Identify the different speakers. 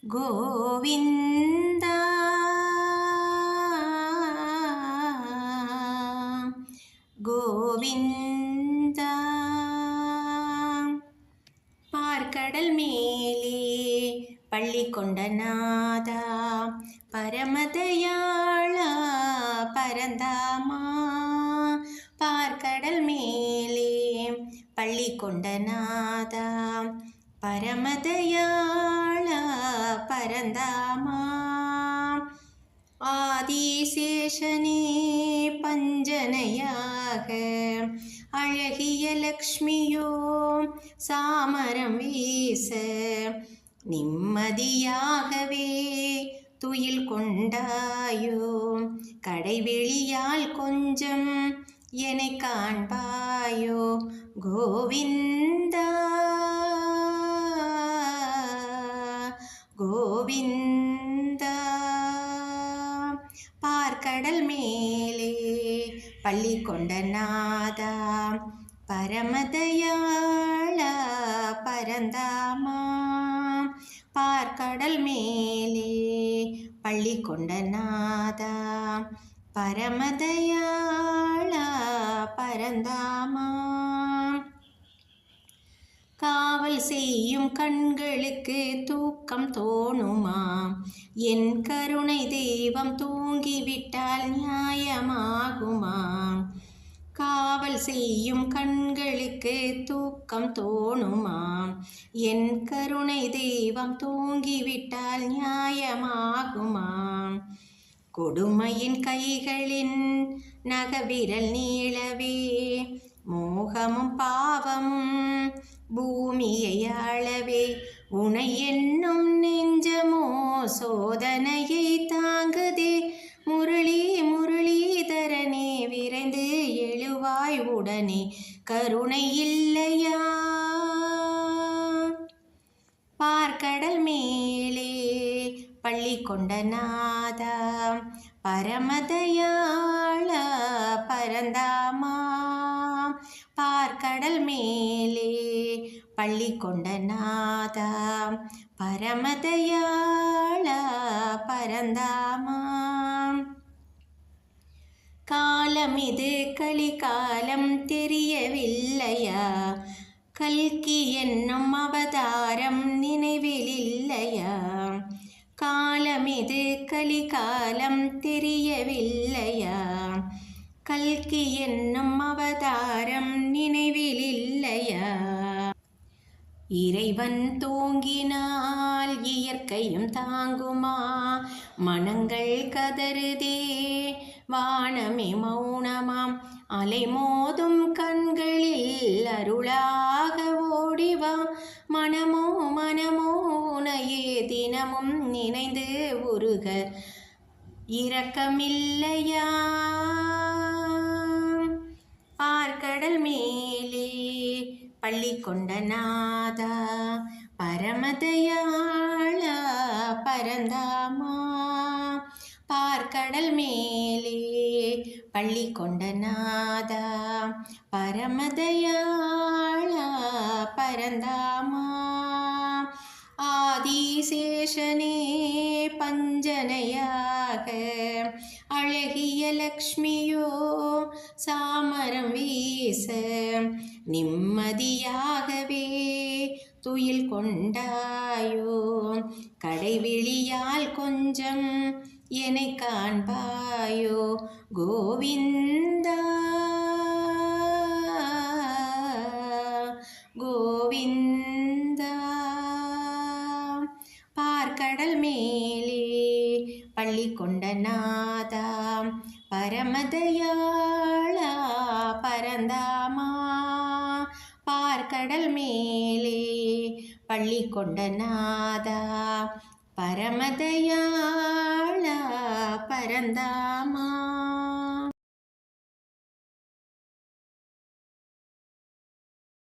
Speaker 1: கோவிந்த கோவிந்த பார்க்கடல் மேலே பள்ளி கொண்ட நாதா பரமதயாளா பரந்தாமா பார்க்கடல் மேலே பள்ளி கொண்ட நாதா பரமதயாளா பரந்தாமா ஆதிசேஷனே பஞ்சனையாக அழகிய லக்ஷ்மியோ சாமரம் வீச நிம்மதியாகவே துயில் கொண்டாயோ கடைவெளியால் கொஞ்சம் என்னை காண்பாயோ கோவிந்தா கோவிந்தா பார்க்கடல் மேலே பள்ளி கொண்ட நாதா பரமதயாளா பரந்தாமா பார்க்கடல் மேலே பள்ளி கொண்ட நாதா பரமதயாளா பரந்தாமா காவல் செய்யும் கண்களுக்கு தூக்கம் தோணுமா என் கருணை தெய்வம் தூங்கிவிட்டால் நியாயமாகுமா காவல் செய்யும் கண்களுக்கு தூக்கம் தோணுமா என் கருணை தெய்வம் தூங்கிவிட்டால் நியாயமாகுமா கொடுமையின் கைகளின் நகவிரல் நீளவே மோகமும் பாவமும் பூமியை ஆளவே உனை என்னும் நெஞ்சமோ சோதனையை தாங்குதே முரளி முரளிதரனே விரைந்து எழுவாய் உடனே கருணை இல்லையா பார்க்கடல் மேலே பள்ளி கொண்ட நாதா பரமதயாளா பரந்தாமா பார்க்கடல் மேலே பள்ளி கொண்ட நாதா பரமதயாளா பரந்தாமா காலம் இது கலிகாலம் தெரியவில்லையா கல்கி என்னும் அவதாரம் நினைவில் இல்லையா காலம் இது கலிகாலம் தெரியவில்லையா கல்கி என்னும் அவதாரம் நினைவில் இல்லையா இறைவன் தூங்கினால் இயற்கையும் தாங்குமா மனங்கள் கதறுதே வானமே மௌனமாம் அலைமோதும் கண்களில் அருளாக ஓடிவா மனமோ மனமோ உனையே தினமும் நினைந்து உருக இரக்கமில்லையா பார்க்கடல் மேலே பள்ளி கொண்ட நாதா பரமதயாளா பரந்தாமா பார்க்கடல் மேலே பள்ளி கொண்ட நாதா பரமதயாளா பரந்தாமா ஆதிசேஷனே பஞ்சனையாக அழகிய லக்ஷ்மியோ சாமரம் வீச நிம்மதியாகவே துயில் கொண்டாயோ கடைவெளியால் கொஞ்சம் என்னை காண்பாயோ கோவிந்தா கோவிந்தா பார்க்கடல் மேலே பள்ளி கொண்ட நாதா பரமதயாளா பரந்தாமா பார்க்கடல் மேலே பள்ளி கொண்ட நாதா பரமதயாளா பரந்தாமா